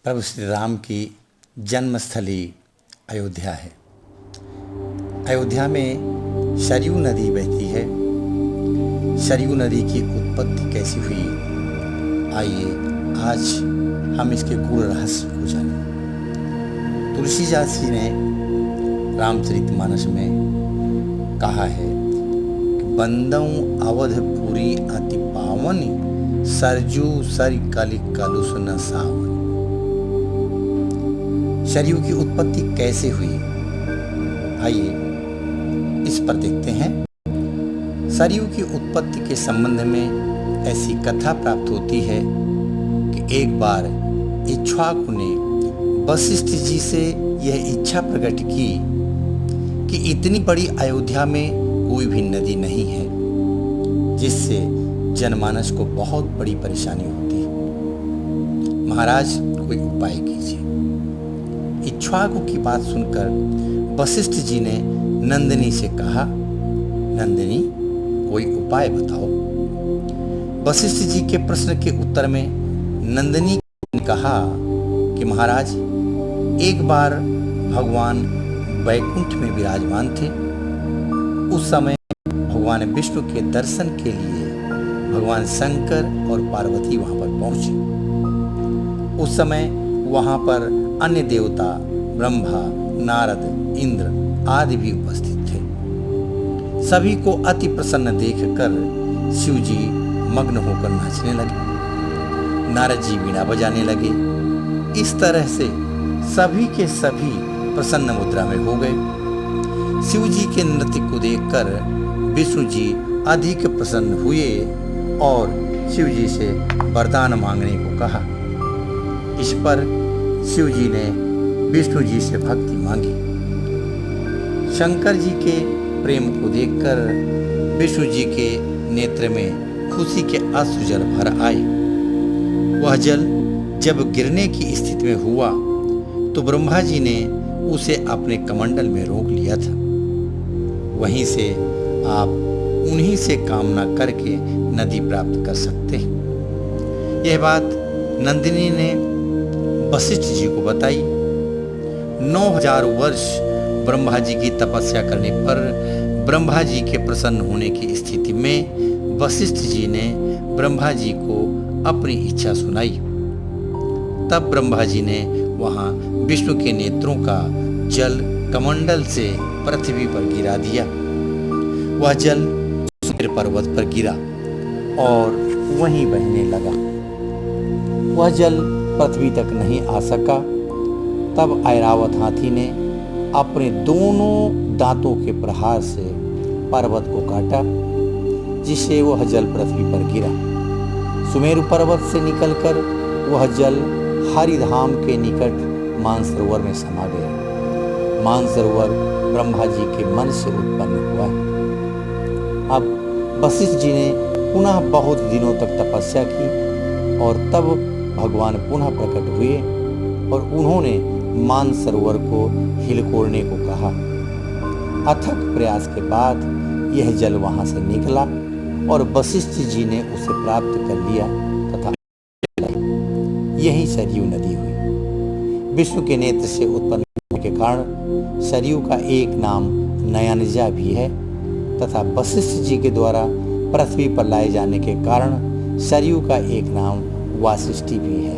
प्रभु श्री राम की जन्मस्थली अयोध्या है। अयोध्या में सरयू नदी बहती है। सरयू नदी की उत्पत्ति कैसी हुई, आइए आज हम इसके गूढ़ रहस्य को जानें। तुलसीदास जी ने रामचरितमानस में कहा है कि बंदऊ अवधपुरी अति पावनी, सरजू सर कलि कलुष न सावन। सरयू की उत्पत्ति कैसे हुई, आइए इस पर देखते हैं। सरयू की उत्पत्ति के संबंध में ऐसी कथा प्राप्त होती है कि एक बार इक्ष्वाकु ने वशिष्ठ जी से यह इच्छा प्रकट की कि इतनी बड़ी अयोध्या में कोई भी नदी नहीं है जिससे जनमानस को बहुत बड़ी परेशानी होती है। महाराज कोई उपाय कीजिए। इक्ष्वाकु की बात सुनकर वशिष्ठ जी ने नंदिनी से कहा, नंदिनी कोई उपाय बताओ। वशिष्ठ जी के प्रश्न के उत्तर में नंदिनी ने कहा कि महाराज, एक बार भगवान वैकुंठ में विराजमान थे। उस समय भगवान विष्णु के दर्शन के लिए भगवान शंकर और पार्वती वहां पर पहुंचे। उस समय वहां पर अन्य देवता ब्रह्मा, नारद, इंद्र आदि भी उपस्थित थे। सभी को अति प्रसन्न देखकर शिव जी मग्न होकर नाचने लगे। नारद जी वीणा बजाने लगे। इस तरह से सभी के सभी प्रसन्न मुद्रा में हो गए। शिव जी के नृत्य को देखकर विष्णु जी अधिक प्रसन्न हुए और शिव जी से वरदान मांगने को कहा। इस पर शिव जी ने विष्णु जी से भक्ति मांगी। शंकर जी के प्रेम को देखकर विष्णु जी के नेत्र में खुशी के अश्रु जल भर आए। वह जल जब गिरने की स्थिति में हुआ तो ब्रह्मा जी ने उसे अपने कमंडल में रोक लिया था। वहीं से आप उन्हीं से कामना करके नदी प्राप्त कर सकते हैं। यह बात नंदिनी ने वशिष्ठ जी को बताई। 9000 वर्ष ब्रह्मा जी की तपस्या करने पर ब्रह्मा जी के प्रसन्न होने की स्थिति में वशिष्ठ जी ने ब्रह्मा जी को अपनी इच्छा सुनाई। तब ब्रह्मा जी ने वहां विष्णु के नेत्रों का जल कमंडल से पृथ्वी पर गिरा दिया। वह जल सुमेर पर्वत पर गिरा और वहीं बहने लगा। वह जल पृथ्वी तक नहीं आ सका। तब ऐरावत हाथी ने अपने दोनों दांतों के प्रहार से पर्वत को काटा, जिससे वह जल पृथ्वी पर गिरा। सुमेरु पर्वत से निकलकर वह जल हरिधाम के निकट मानसरोवर में समा गया। मानसरोवर ब्रह्मा जी के मन से उत्पन्न हुआ। अब वशिष्ठ जी ने पुनः बहुत दिनों तक तपस्या की और तब भगवान पुनः प्रकट हुए और उन्होंने मानसरोवर को हिलकोड़ने को कहा। अथक प्रयास के बाद यह जल वहां से निकला और वशिष्ठ जी ने उसे प्राप्त कर लिया तथा यही सरयू नदी हुई। विष्णु के नेत्र से उत्पन्न होने के कारण सरयू का एक नाम नयनजा भी है तथा वशिष्ठ जी के द्वारा पृथ्वी पर लाए जाने के कारण सरयू का एक नाम वासिष्ठी भी है।